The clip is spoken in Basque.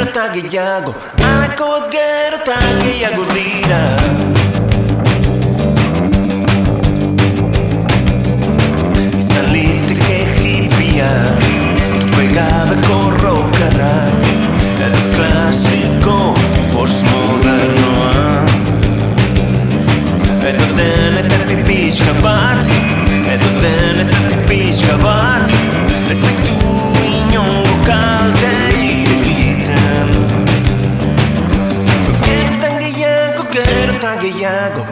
gero eta gehiago, halakoak gero eta gehiago dira. Izan liteke hippia, tupegabeko rockarra, edo klasiko postmodernoa, edo denetatik pixka bat, edo denetatik pixka bat, ez baitu inongo kalterik egiten. Gero eta gehiago, gero eta gehiago,